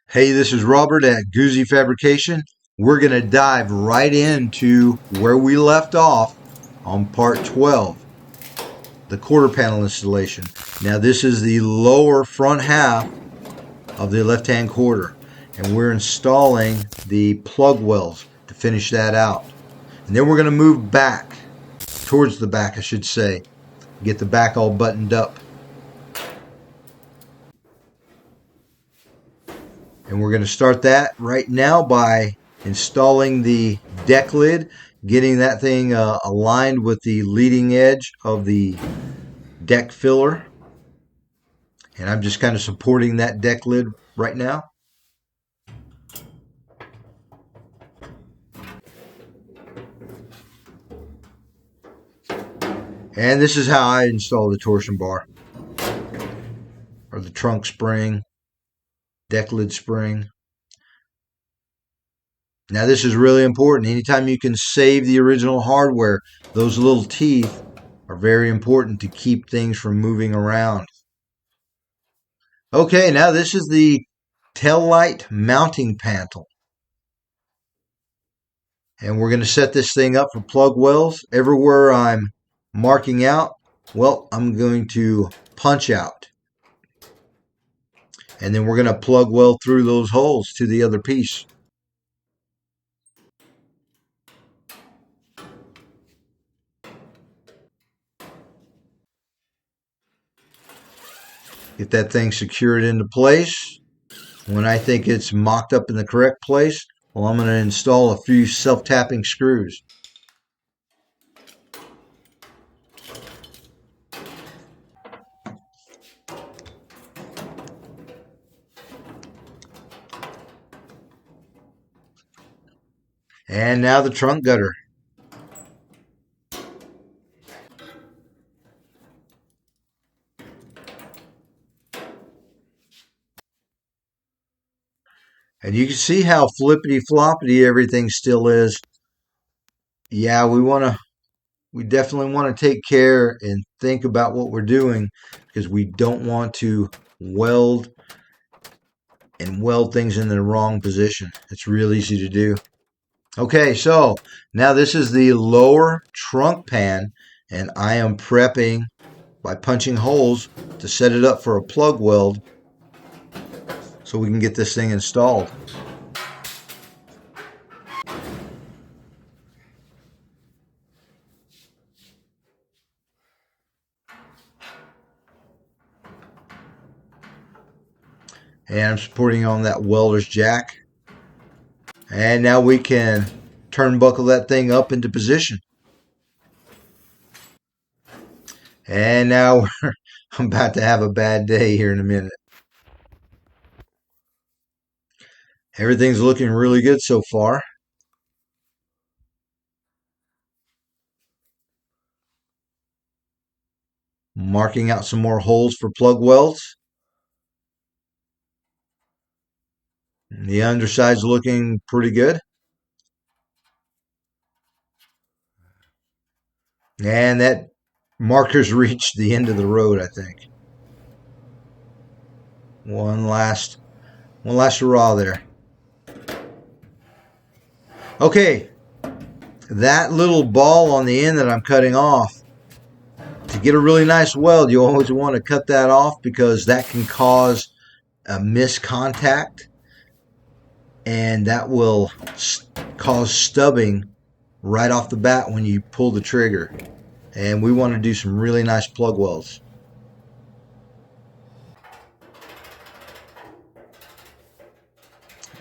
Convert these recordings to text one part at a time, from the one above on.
Hey, this is Robert at Guzzi Fabrication. We're going to dive right into where we left off on part 12, the quarter panel installation. Now, this is the lower front half of the left-hand quarter, and we're installing the plug wells to finish that out. And then we're going to move back, towards the back, I should say, get the back all buttoned up. And we're going to start that right now by installing the deck lid, getting that thing aligned with the leading edge of the deck filler. And I'm just kind of supporting that deck lid right now. And this is how I install the torsion bar, or the trunk spring, deck lid spring. Now this is really important. Anytime you can save the original hardware, those little teeth are very important to keep things from moving around. Okay, now this is the Taillight mounting panel. And we're going to set this thing up for plug wells. Everywhere I'm marking out, well, I'm going to punch out. And then we're going to plug well through those holes to the other piece. Get that thing secured into place. When I think it's mocked up in the correct place, well, I'm going to install a few self-tapping screws. And now the trunk gutter. And you can see how flippity floppity everything still is. Yeah, we definitely want to take care and think about what we're doing, because we don't want to weld things in the wrong position. It's real easy to do. Okay, so now this is the lower trunk pan, and I am prepping by punching holes to set it up for a plug weld so we can get this thing installed. And I'm supporting on that welder's jack. And now we can turnbuckle that thing up into position. And now I'm about to have a bad day here in a minute. Everything's looking really good so far. Marking out some more holes for plug welds. The underside's looking pretty good. And that marker's reached the end of the road, I think. One last hurrah there. Okay, that little ball on the end that I'm cutting off, to get a really nice weld, you always want to cut that off, because that can cause a miscontact, and that will cause stubbing right off the bat when you pull the trigger. And we want to do some really nice plug welds.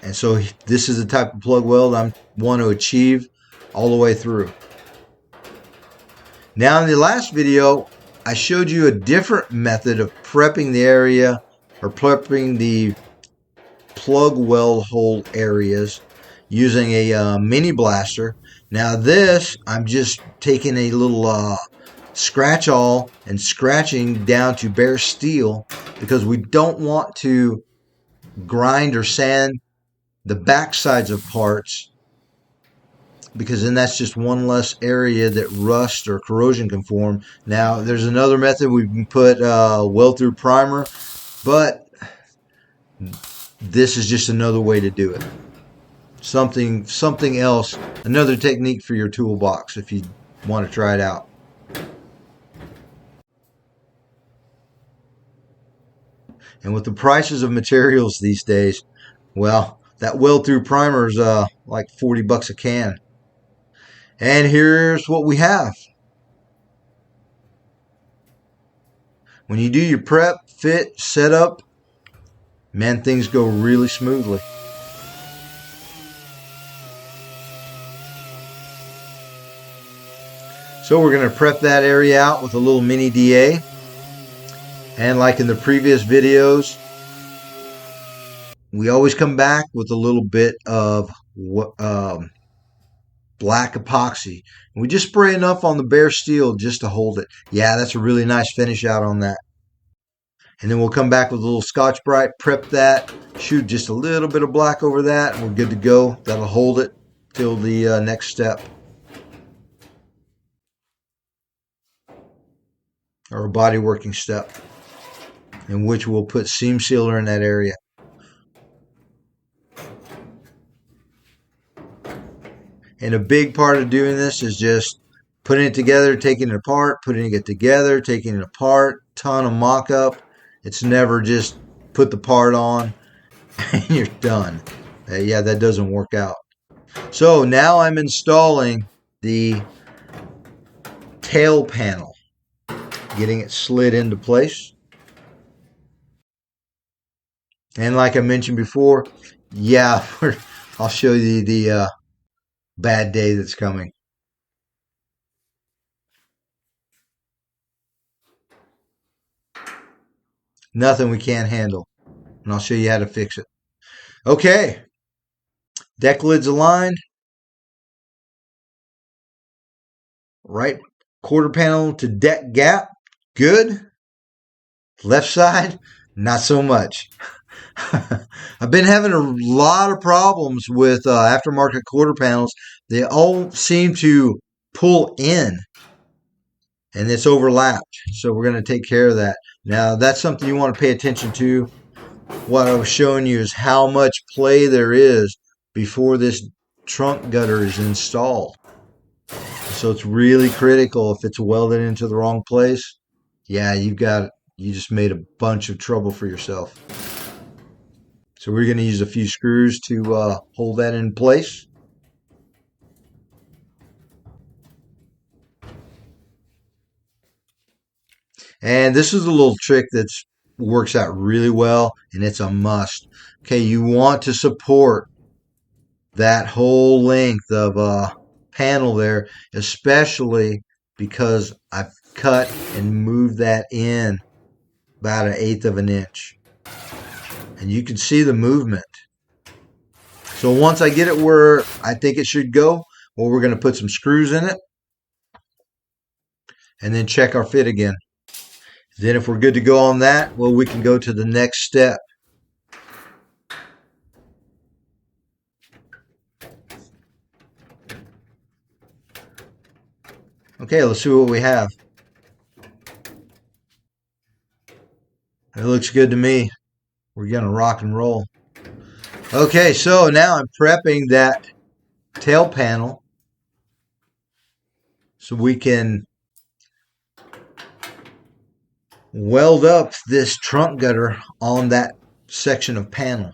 And so this is the type of plug weld I want to achieve all the way through. Now in the last video, I showed you a different method of prepping the area, or prepping the plug weld hole areas, using a mini blaster. Now this, I'm just taking a little scratch awl and scratching down to bare steel, because we don't want to grind or sand the back sides of parts, because then that's just one less area that rust or corrosion can form. Now there's another method. We can put weld through primer, but this is just another way to do it. Something else, another technique for your toolbox if you want to try it out. And with the prices of materials these days, well, that weld-through primer is like 40 bucks a can. And here's what we have. When you do your prep, fit, setup, man, things go really smoothly. So we're going to prep that area out with a little mini DA. And like in the previous videos, we always come back with a little bit of black epoxy. And we just spray enough on the bare steel just to hold it. Yeah, that's a really nice finish out on that. And then we'll come back with a little Scotch-Brite, prep that, shoot just a little bit of black over that, and we're good to go. That'll hold it till the next step. Or a body working step, in which we'll put seam sealer in that area. And a big part of doing this is just putting it together, taking it apart, putting it together, taking it apart, ton of mock-up. It's never just put the part on and you're done. Yeah, that doesn't work out. So now I'm installing the tail panel, getting it slid into place. And like I mentioned before, yeah, I'll show you the bad day that's coming. Nothing we can't handle. And I'll show you how to fix it. Okay. Deck lids aligned. Right quarter panel to deck gap. Good. Left side, not so much. I've been having a lot of problems with aftermarket quarter panels. They all seem to pull in and it's overlapped. So we're going to take care of that. Now that's something you want to pay attention to. What I was showing you is how much play there is before this trunk gutter is installed. So it's really critical. If it's welded into the wrong place, yeah, you just made a bunch of trouble for yourself. So we're going to use a few screws to hold that in place. And this is a little trick that works out really well, and it's a must. Okay, you want to support that whole length of panel there, especially because I've cut and moved that in about 1/8 of an inch. And you can see the movement. So once I get it where I think it should go, well, we're going to put some screws in it and then check our fit again. Then if we're good to go on that, well, we can go to the next step. Okay, let's see what we have. It looks good to me. We're going to rock and roll. Okay, so now I'm prepping that tail panel so we can weld up this trunk gutter on that section of panel.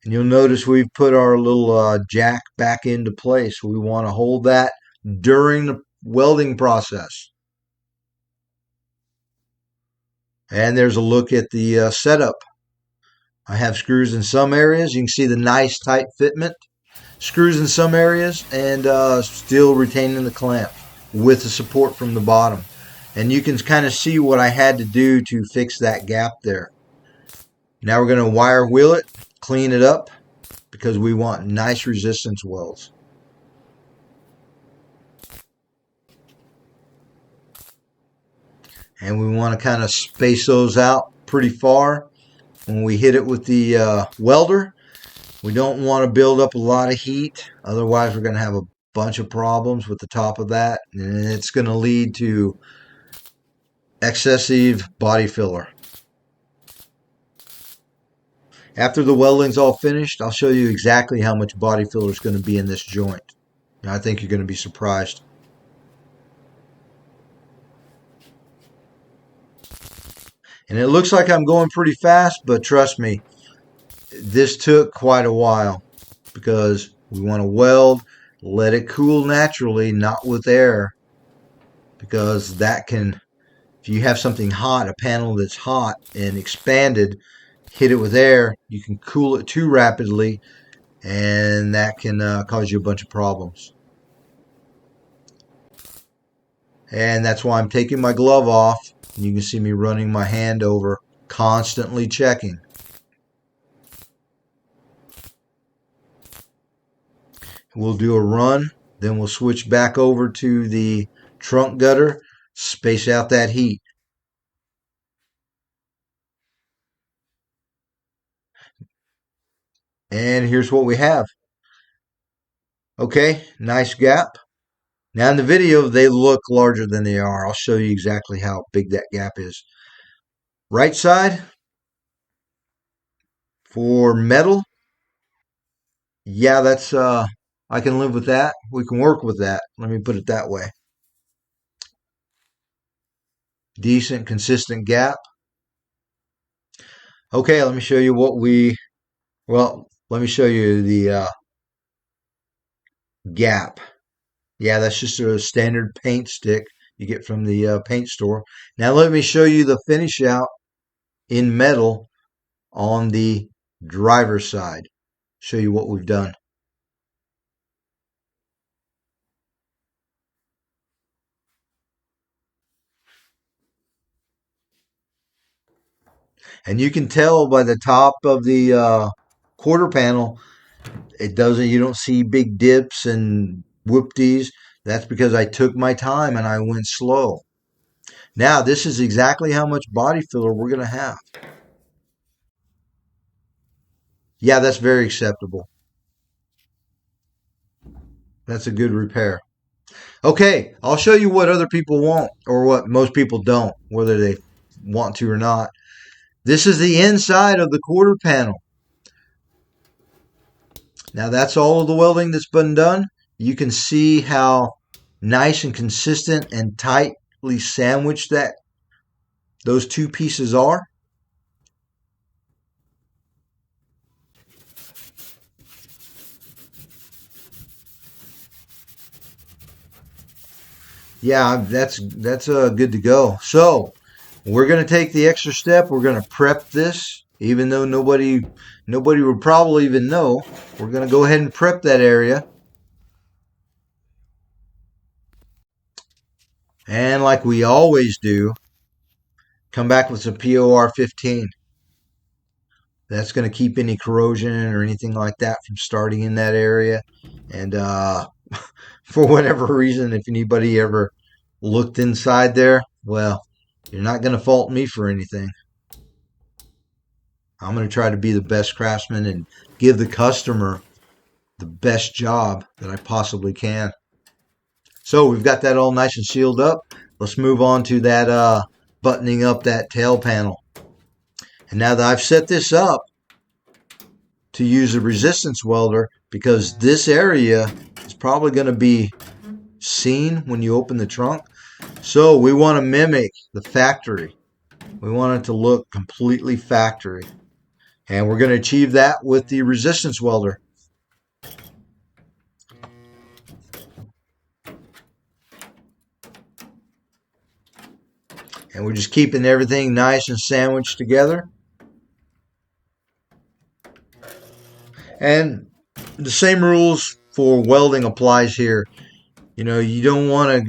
And you'll notice we've put our little jack back into place. We want to hold that during the welding process. And there's a look at the setup. I have screws in some areas. You can see the nice tight fitment. Screws in some areas and still retaining the clamp with the support from the bottom. And you can kind of see what I had to do to fix that gap there. Now we're going to wire wheel it, clean it up, because we want nice resistance welds. And we want to kind of space those out pretty far. When we hit it with the welder, we don't want to build up a lot of heat. Otherwise, we're going to have a bunch of problems with the top of that. And it's going to lead to excessive body filler. After the welding's all finished, I'll show you exactly how much body filler is going to be in this joint. And I think you're going to be surprised. And it looks like I'm going pretty fast, but trust me, this took quite a while because we want to weld, let it cool naturally, not with air, because that can, if you have something hot, a panel that's hot and expanded, hit it with air, you can cool it too rapidly, and that can cause you a bunch of problems. And that's why I'm taking my glove off. And you can see me running my hand over, constantly checking. We'll do a run, then we'll switch back over to the trunk gutter, space out that heat. And here's what we have. Okay, nice gap. Now in the video, they look larger than they are. I'll show you exactly how big that gap is. Right side, for metal, yeah, that's, I can live with that. We can work with that. Let me put it that way. Decent, consistent gap. Okay, let me show you let me show you the gap. Yeah, that's just a standard paint stick you get from the paint store. Now let me show you the finish out in metal on the driver's side. Show you what we've done. And you can tell by the top of the quarter panel, you don't see big dips and whoopties. That's because I took my time and I went slow. Now, this is exactly how much body filler we're going to have. Yeah, that's very acceptable. That's a good repair. Okay, I'll show you what other people want or what most people don't, whether they want to or not. This is the inside of the quarter panel. Now that's all of the welding that's been done. You can see how nice and consistent and tightly sandwiched those two pieces are. Yeah, that's good to go. So we're going to take the extra step. We're going to prep this, even though nobody would probably even know. We're going to go ahead and prep that area. And like we always do, come back with some POR 15. That's going to keep any corrosion or anything like that from starting in that area. And for whatever reason, if anybody ever looked inside there, well, you're not going to fault me for anything. I'm going to try to be the best craftsman and give the customer the best job that I possibly can. So we've got that all nice and sealed up. Let's move on to that buttoning up that tail panel. And now that I've set this up to use a resistance welder, because this area is probably going to be seen when you open the trunk. So we want to mimic the factory. We want it to look completely factory. And we're going to achieve that with the resistance welder. And we're just keeping everything nice and sandwiched together. And the same rules for welding applies here. You know, you don't want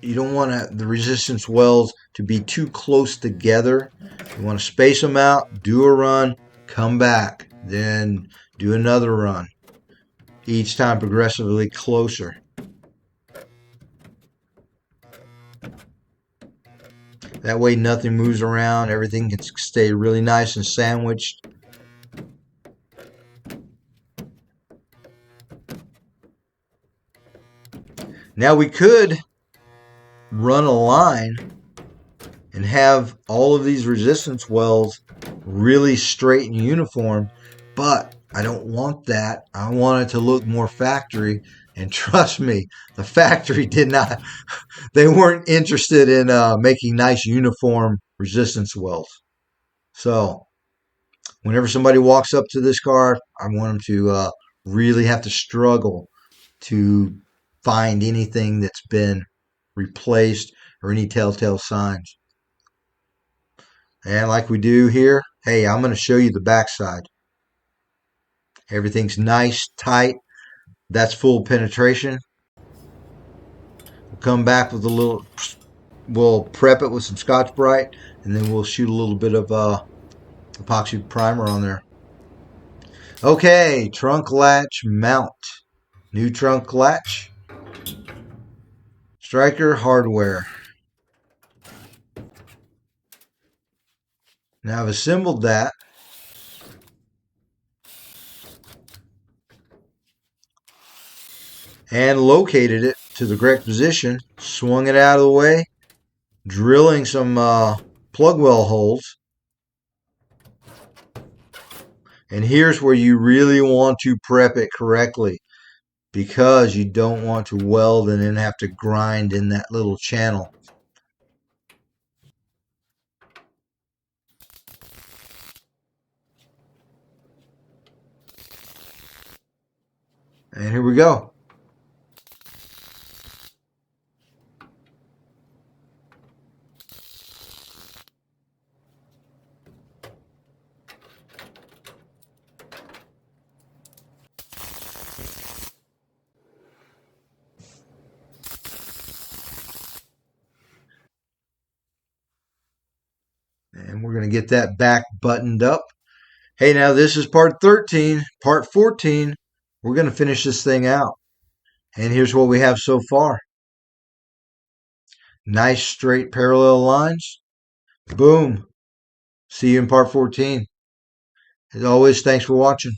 the resistance welds to be too close together. You want to space them out, do a run, come back, then do another run. Each time progressively closer. That way nothing moves around, everything can stay really nice and sandwiched. Now we could run a line and have all of these resistance welds really straight and uniform, but I don't want that. I want it to look more factory. And trust me, the factory did not, they weren't interested in making nice uniform resistance welds. So whenever somebody walks up to this car, I want them to really have to struggle to find anything that's been replaced or any telltale signs. And like we do here, hey, I'm going to show you the backside. Everything's nice, tight. That's full penetration. We'll come back with a little, we'll prep it with some Scotch Brite, and then we'll shoot a little bit of epoxy primer on there. Okay, trunk latch mount. New trunk latch. Striker hardware. Now I've assembled that. And located it to the correct position. Swung it out of the way. Drilling some plug well holes. And here's where you really want to prep it correctly, because you don't want to weld and then have to grind in that little channel. And here we go. And we're going to get that back buttoned up. Hey, now this is part 13. Part 14, we're going to finish this thing out. And here's what we have so far. Nice straight parallel lines. Boom. See you in part 14. As always, thanks for watching.